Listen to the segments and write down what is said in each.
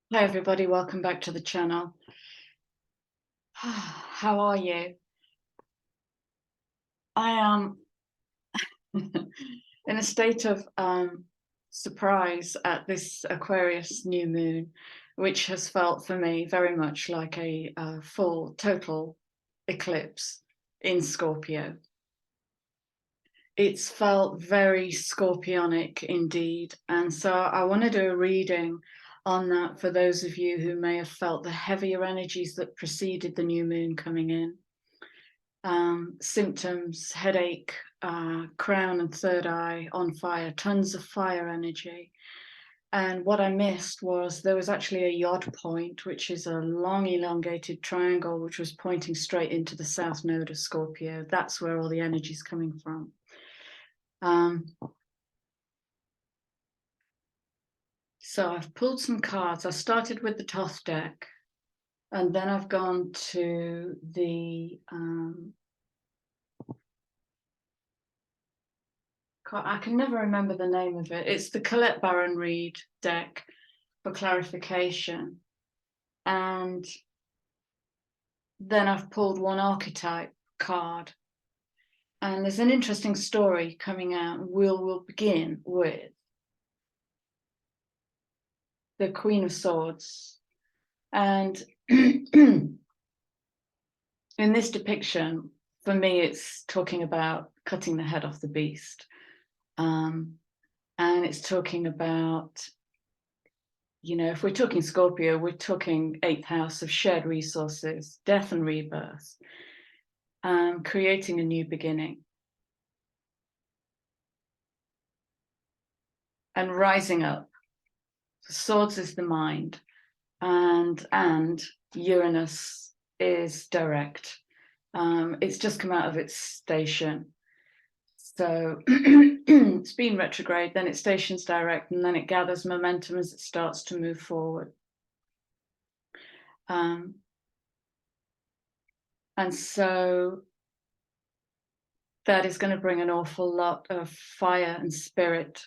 Hi everybody, welcome back to the channel. How are you? I am in a state of surprise at this Aquarius new moon, which has felt for me very much like a full total eclipse in Scorpio. It's felt very scorpionic indeed, and so I want to do a reading on that for those of you who may have felt the heavier energies that preceded the new moon coming in. Symptoms, headache, crown and third eye on fire, tons of fire energy. And what I missed was there was actually a yod point, which is a long elongated triangle, which was pointing straight into the south node of Scorpio. That's where all the energy is coming from. So I've pulled some cards. I started with the Thoth deck, and then I've gone to the I can never remember the name of it. It's the Colette Baron Reed deck for clarification. And then I've pulled one archetype card. And there's an interesting story coming out. We'll begin with the Queen of Swords. And in this depiction, for me, it's talking about cutting the head off the beast. And it's talking about, if we're talking Scorpio, we're talking 8th house of shared resources, death and rebirth, creating a new beginning. And rising up. Swords is the mind, and Uranus is direct. It's just come out of its station. So it's been retrograde, then it stations direct, and then it gathers momentum as it starts to move forward. And so that is going to bring an awful lot of fire and spirit.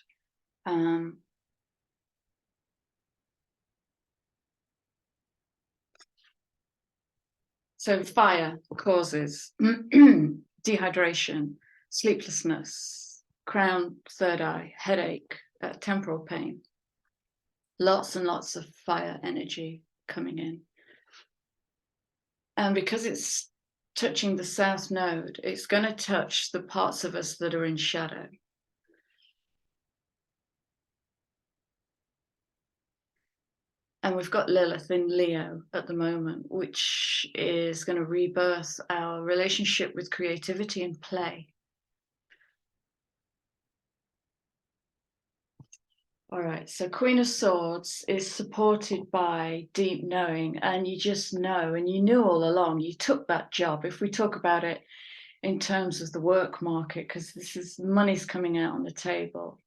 So fire causes dehydration, sleeplessness, crown, third eye, headache, temporal pain. Lots and lots of fire energy coming in. And because it's touching the south node, it's going to touch the parts of us that are in shadow. And we've got Lilith in Leo at the moment, which is going to rebirth our relationship with creativity and play. All right, so Queen of Swords is supported by deep knowing, and you just know, and you knew all along, you took that job. If we talk about it in terms of the work market, because this is money's coming out on the table.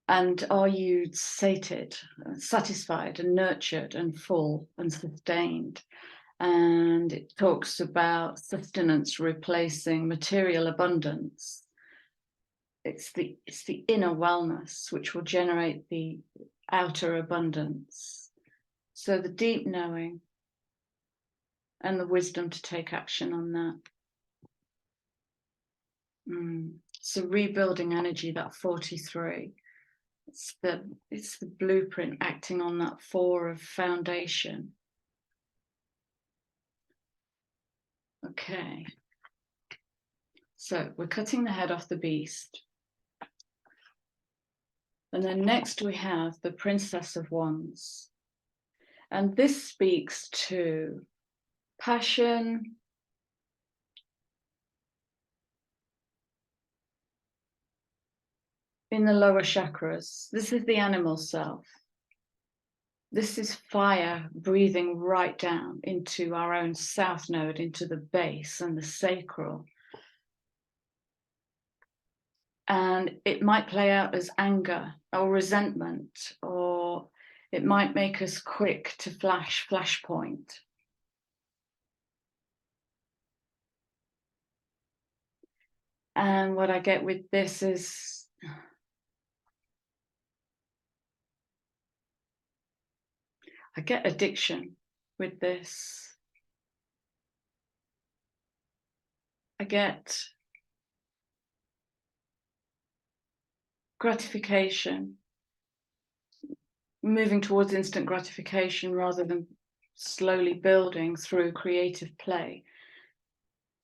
And are you sated, satisfied and nurtured and full and sustained? And it talks about sustenance replacing material abundance. It's the inner wellness which will generate the outer abundance. So the deep knowing and the wisdom to take action on that. So rebuilding energy, that 43. It's the blueprint acting on that 4 of foundation. Okay. So we're cutting the head off the beast. And then next we have the Princess of Wands. And this speaks to passion, in the lower chakras. This is the animal self. This is fire breathing right down into our own south node, into the base and the sacral. And it might play out as anger or resentment, or it might make us quick to flashpoint. And what I get with this is I get addiction with this. I get gratification, moving towards instant gratification rather than slowly building through creative play,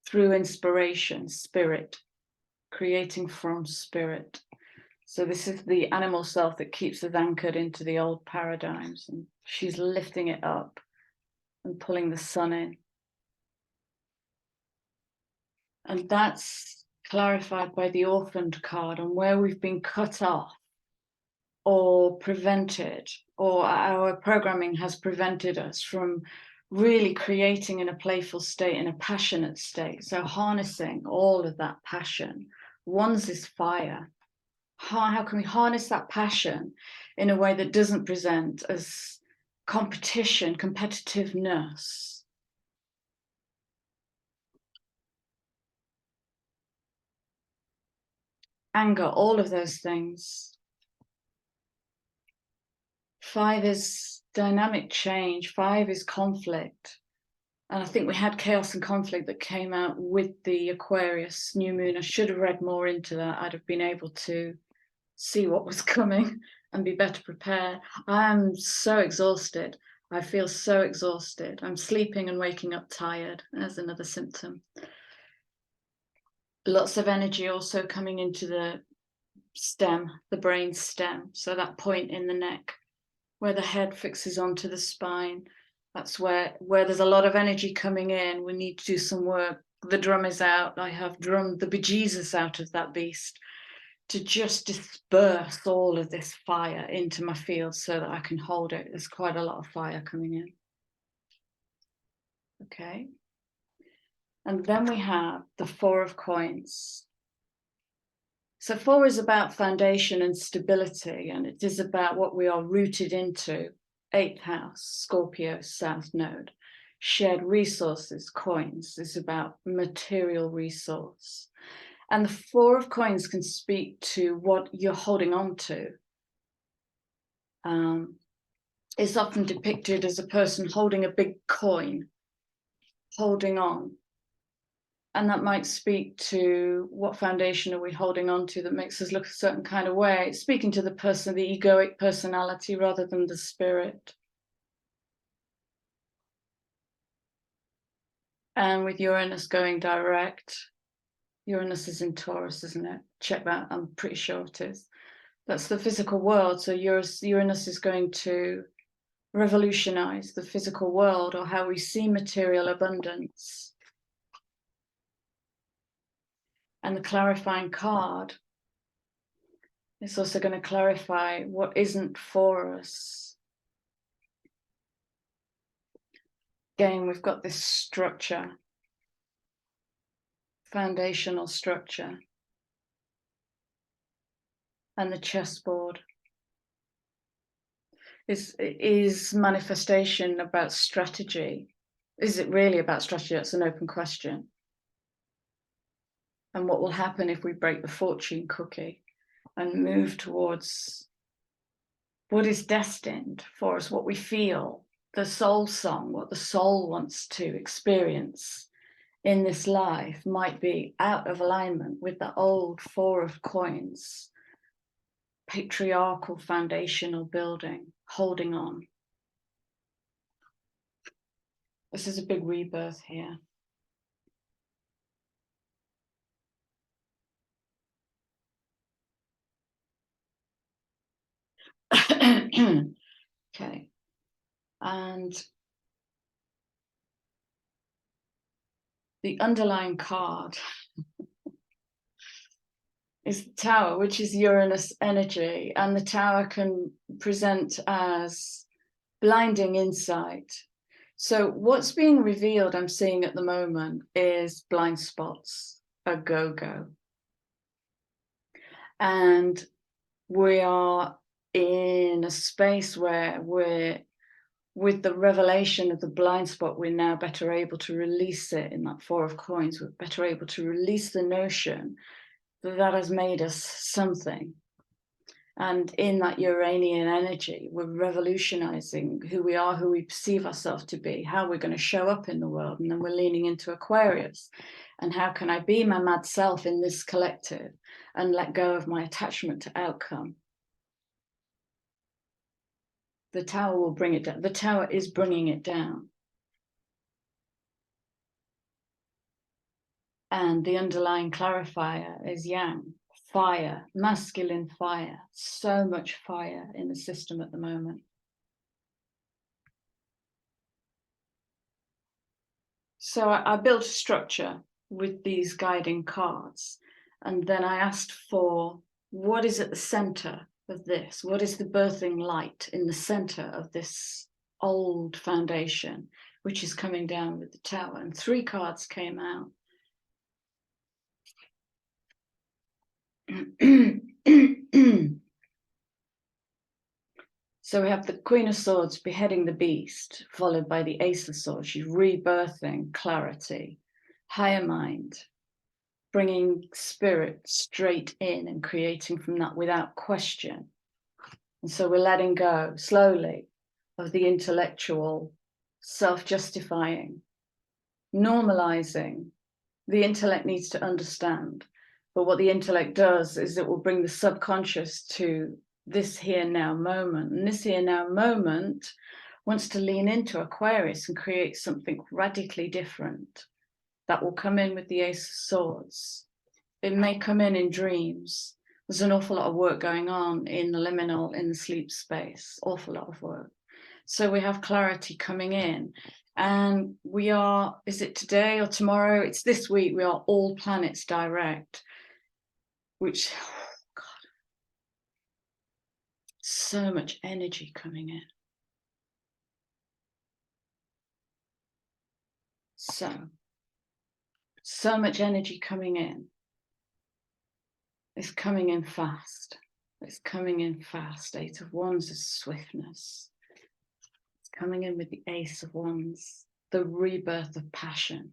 through inspiration, spirit, creating from spirit. So this is the animal self that keeps us anchored into the old paradigms, and she's lifting it up and pulling the sun in. And that's clarified by the orphaned card on where we've been cut off or prevented, or our programming has prevented us from really creating in a playful state, in a passionate state. So harnessing all of that passion. One's is fire. How can we harness that passion in a way that doesn't present as competition, competitiveness? Anger, all of those things. 5 is dynamic change. 5 is conflict. And I think we had chaos and conflict that came out with the Aquarius new moon. I should have read more into that. I'd have been able to see what was coming and be better prepared. I am so exhausted. I feel so exhausted. I'm sleeping and waking up tired. There's another symptom. Lots of energy also coming into the stem, the brain stem. So that point in the neck where the head fixes onto the spine. That's where there's a lot of energy coming in. We need to do some work. The drum is out. I have drummed the bejesus out of that beast to just disperse all of this fire into my field so that I can hold it. There's quite a lot of fire coming in. Okay. And then we have the 4 of coins. So 4 is about foundation and stability, and it is about what we are rooted into. 8th house, Scorpio, South Node. Shared resources, coins, is about material resource. And the 4 of coins can speak to what you're holding on to. It's often depicted as a person holding a big coin, holding on. And that might speak to what foundation are we holding on to that makes us look a certain kind of way. It's speaking to the person, the egoic personality rather than the spirit. And with Uranus going direct, Uranus is in Taurus, isn't it? Check that, I'm pretty sure it is. That's the physical world. So Uranus is going to revolutionize the physical world, or how we see material abundance. And the clarifying card is also going to clarify what isn't for us. Again, we've got this structure, foundational structure, and the chessboard is manifestation about strategy. Is it really about strategy? That's an open question. And what will happen if we break the fortune cookie and move towards what is destined for us, what we feel, the soul song, what the soul wants to experience in this life might be out of alignment with the old 4 of coins, patriarchal foundational building, holding on. This is a big rebirth here. Okay. And the underlying card is the Tower, which is Uranus energy. And the Tower can present as blinding insight. So what's being revealed, I'm seeing at the moment, is blind spots, a go-go. And we are in a space where we're, with the revelation of the blind spot, we're now better able to release it in that 4 of coins. We're better able to release the notion that that has made us something. And in that Uranian energy, we're revolutionizing who we are, who we perceive ourselves to be, how we're going to show up in the world. And then we're leaning into Aquarius. And how can I be my mad self in this collective and let go of my attachment to outcome? The Tower will bring it down. The Tower is bringing it down. And the underlying clarifier is Yang. Fire, masculine fire, so much fire in the system at the moment. So I built a structure with these guiding cards, and then I asked for what is at the center of this? What is the birthing light in the center of this old foundation, which is coming down with the Tower? And 3 cards came out. So we have the Queen of Swords beheading the beast, followed by the Ace of Swords. She's rebirthing clarity, higher mind, bringing spirit straight in and creating from that without question. And so we're letting go slowly of the intellectual, self-justifying, normalizing. The intellect needs to understand. But what the intellect does is it will bring the subconscious to this here now moment. And this here now moment wants to lean into Aquarius and create something radically different that will come in with the Ace of Swords. It may come in dreams. There's an awful lot of work going on in the liminal, in the sleep space, awful lot of work. So we have clarity coming in. And we are, is it today or tomorrow? It's this week, we are all planets direct, which, oh God, so much energy coming in. So much energy coming in. It's coming in fast. It's coming in fast. 8 of Wands is swiftness. It's coming in with the Ace of Wands, the rebirth of passion,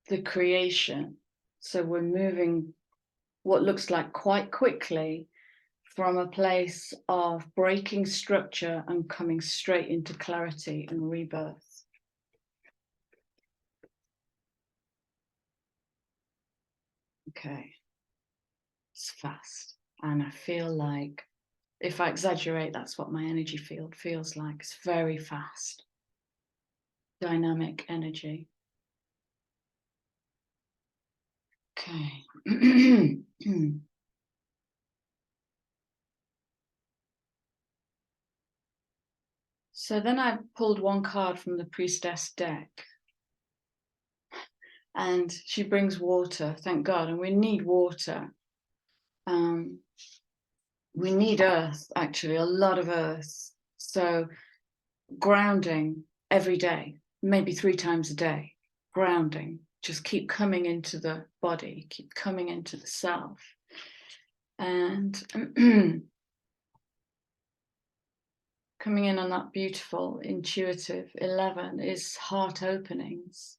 the creation. So we're moving what looks like quite quickly from a place of breaking structure and coming straight into clarity and rebirth. Okay, it's fast. And I feel like, if I exaggerate, that's what my energy field feels like. It's very fast, dynamic energy. Okay. So then I pulled 1 card from the Priestess deck. And she brings water, thank God. And we need water. We need earth, actually, a lot of earth. So grounding every day, maybe 3 times a day, grounding. Just keep coming into the body, keep coming into the self. And coming in on that beautiful, intuitive 11 is heart openings.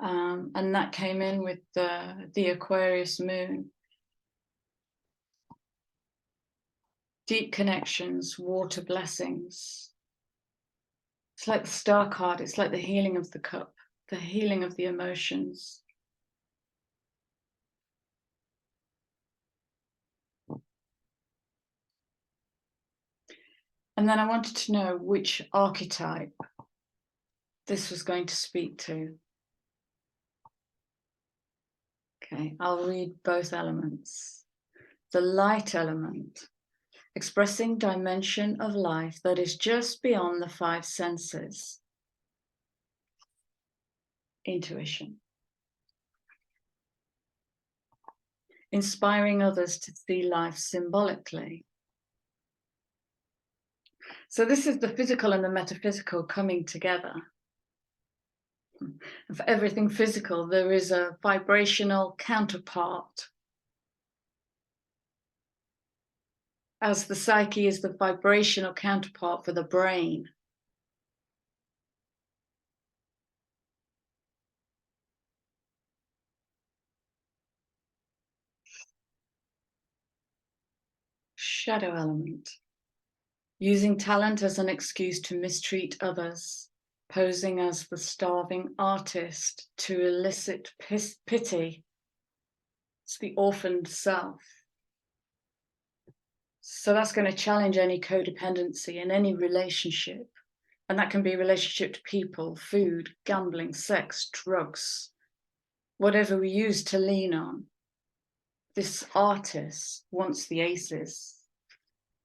And that came in with the Aquarius moon. Deep connections, water blessings. It's like the star card. It's like the healing of the cup, the healing of the emotions. And then I wanted to know which archetype this was going to speak to. Okay, I'll read both elements. The light element, expressing dimension of life that is just beyond the 5 senses. Intuition. Inspiring others to see life symbolically. So this is the physical and the metaphysical coming together. For everything physical, there is a vibrational counterpart. As the psyche is the vibrational counterpart for the brain. shadow element. Using talent as an excuse to mistreat others, posing as the starving artist to elicit pity. It's the orphaned self. So that's going to challenge any codependency in any relationship. And that can be a relationship to people, food, gambling, sex, drugs, whatever we use to lean on. This artist wants the aces.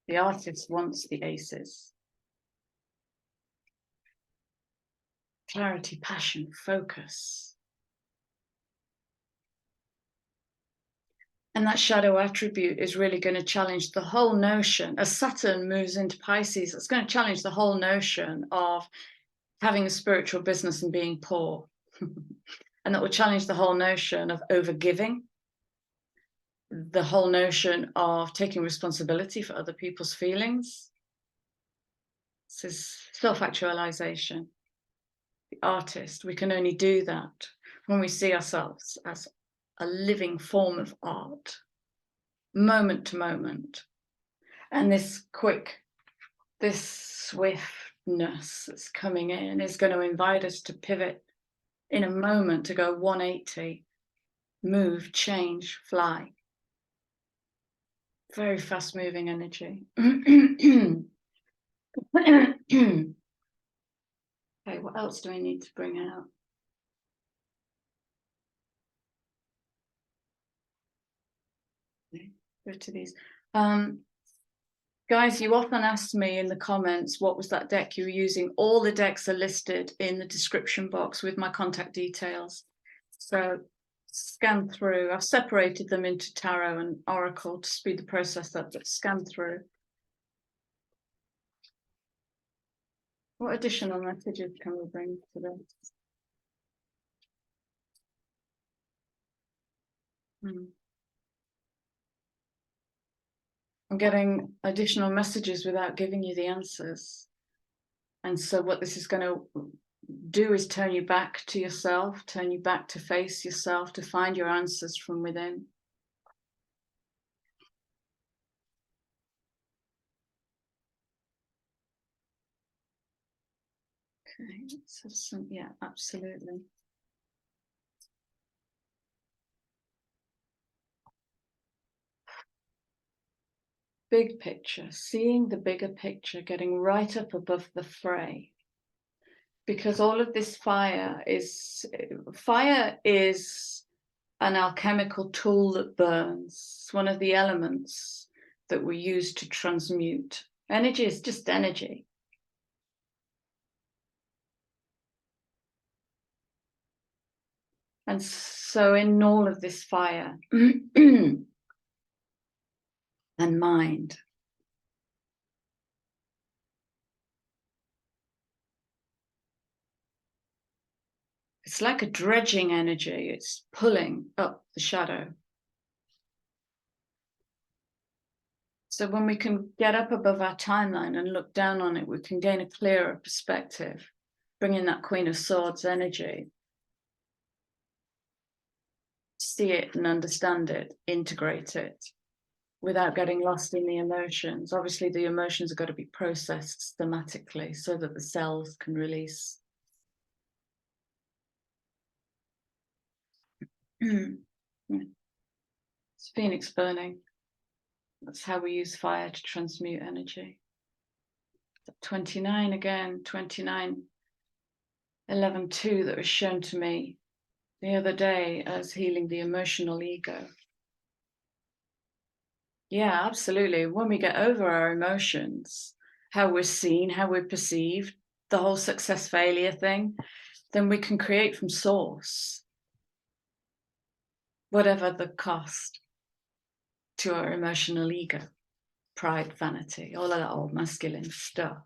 The artist wants the aces. Clarity, passion, focus. And that shadow attribute is really going to challenge the whole notion. As Saturn moves into Pisces, it's going to challenge the whole notion of having a spiritual business and being poor. And that will challenge the whole notion of overgiving, the whole notion of taking responsibility for other people's feelings. This is self-actualization. The artist, we can only do that when we see ourselves as a living form of art, moment to moment. And this swiftness that's coming in is going to invite us to pivot in a moment, to go 180, move, change, fly. Very fast moving energy. Okay, what else do I need to bring out? Go to these. Guys, you often ask me in the comments, what was that deck you were using? All the decks are listed in the description box with my contact details. So scan through. I've separated them into tarot and oracle to speed the process up, but scan through. What additional messages can we bring to this? I'm getting additional messages without giving you the answers. And so what this is going to do is turn you back to yourself, turn you back to face yourself, to find your answers from within. Okay, so yeah, absolutely. Big picture, seeing the bigger picture, getting right up above the fray. Because all of this fire is an alchemical tool that burns. It's one of the elements that we use to transmute. Energy is just energy. And so in all of this fire and mind, it's like a dredging energy. It's pulling up the shadow. So when we can get up above our timeline and look down on it, we can gain a clearer perspective, bring in that Queen of Swords energy, see it and understand it, integrate it without getting lost in the emotions. Obviously, the emotions have got to be processed thematically so that the cells can release. It's Phoenix burning. That's how we use fire to transmute energy. 29 again, 29, 11-2 that was shown to me the other day as healing the emotional ego. Yeah, absolutely. When we get over our emotions, how we're seen, how we're perceived, the whole success failure thing, then we can create from source, whatever the cost to our emotional ego, pride, vanity, all of that old masculine stuff,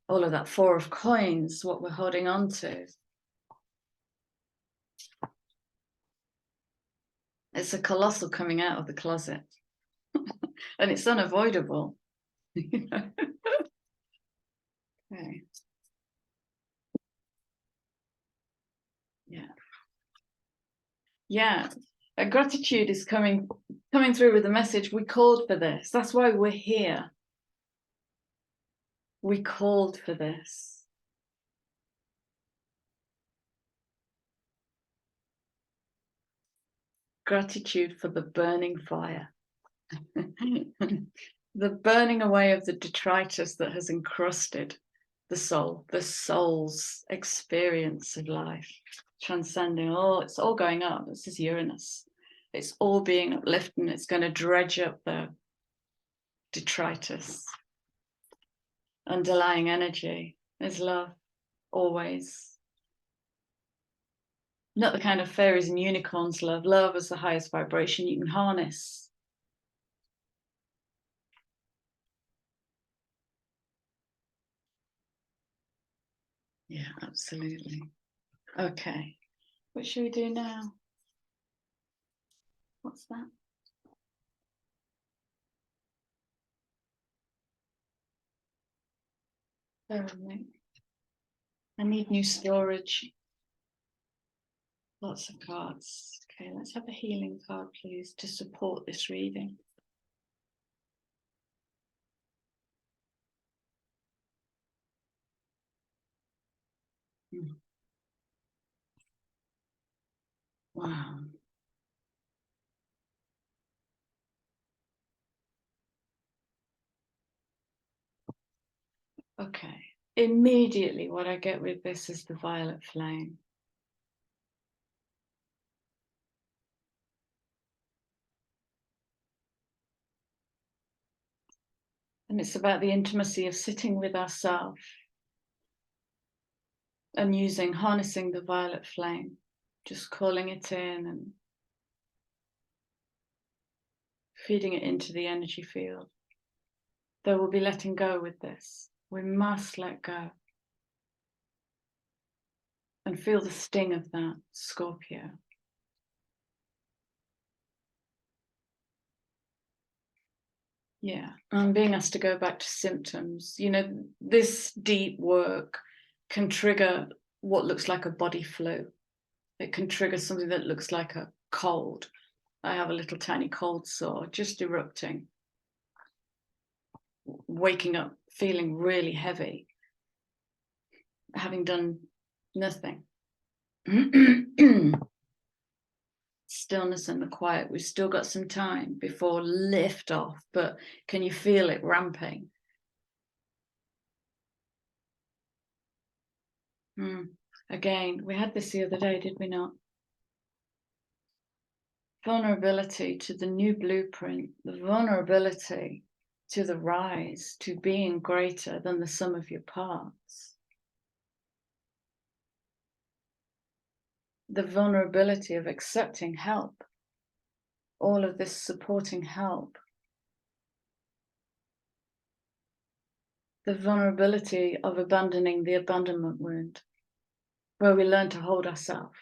all of that Four of Coins, what we're holding on to. It's a colossal coming out of the closet. And it's unavoidable. You know? Okay. Yeah. Yeah. Gratitude is coming through with the message. We called for this. That's why we're here. We called for this. Gratitude for the burning fire. The burning away of the detritus that has encrusted the soul, the soul's experience of life, transcending all. It's all going up. This is Uranus. It's all being uplifted, and it's going to dredge up the detritus. Underlying energy is love, always. Not the kind of fairies and unicorns love. Love is the highest vibration you can harness. Yeah, absolutely. Okay, what should we do now? What's that? Bear with me. I need new storage. Lots of cards. Okay, let's have a healing card, please, to support this reading. Wow. Okay. Immediately what I get with this is the violet flame. And it's about the intimacy of sitting with ourselves and harnessing the violet flame, just calling it in and feeding it into the energy field. There will be letting go with this. We must let go. And feel the sting of that, Scorpio. Yeah, I'm being asked to go back to symptoms. You know, this deep work can trigger what looks like a body flu. It can trigger something that looks like a cold. I have a little tiny cold sore just erupting. Waking up feeling really heavy, having done nothing. Stillness and the quiet. We've still got some time before lift off, but can you feel it ramping? Again, we had this the other day, did we not? Vulnerability to the new blueprint, the vulnerability to the rise, to being greater than the sum of your parts. The vulnerability of accepting help, all of this supporting help. The vulnerability of abandoning the abandonment wound, where we learn to hold ourselves,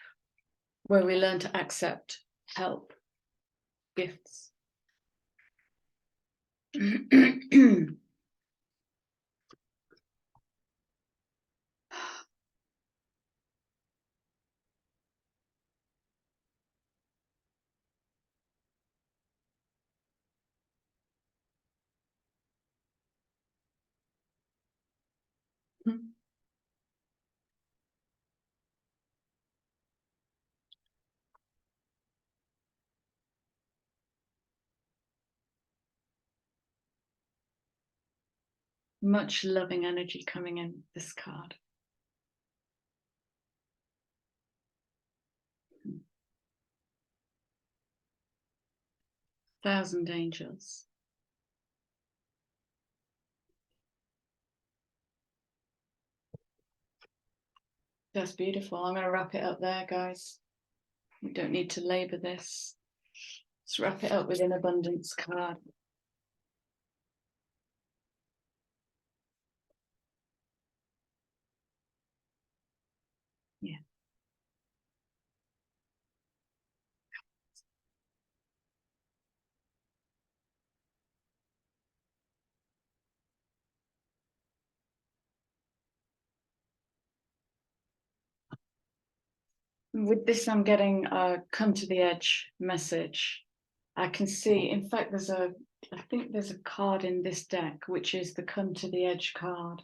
where we learn to accept help, gifts. Much loving energy coming in this card. Thousand angels. That's beautiful. I'm going to wrap it up there, guys. We don't need to labor this. Let's wrap it up with an abundance card. Yeah. with this, I'm getting a come to the edge message. I can see, in fact, I think there's a card in this deck, which is the come to the edge card.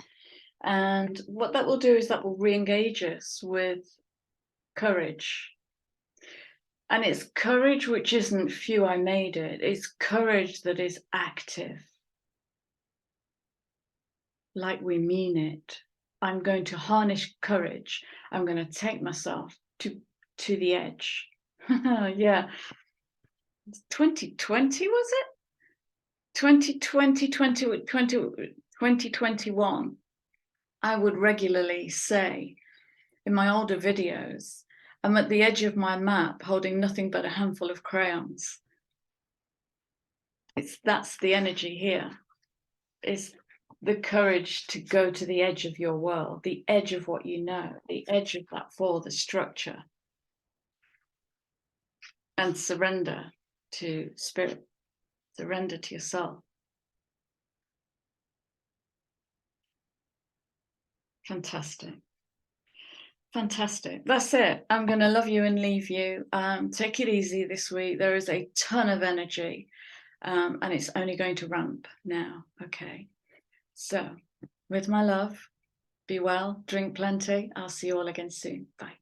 And what that will do is that will re-engage us with courage. And it's courage which isn't phew, I made it. It's courage that is active. Like we mean it. I'm going to harness courage. I'm going to take myself to the edge. Yeah. 2020, was it? 2020, 2021. I would regularly say in my older videos, I'm at the edge of my map holding nothing but a handful of crayons. That's the energy here. It's the courage to go to the edge of your world, the edge of what you know, the edge of that the structure, and surrender to spirit, surrender to yourself. Fantastic. Fantastic. That's it. I'm going to love you and leave you. Take it easy this week. There is a ton of energy, and it's only going to ramp now. Okay. So, with my love, be well, drink plenty. I'll see you all again soon. Bye.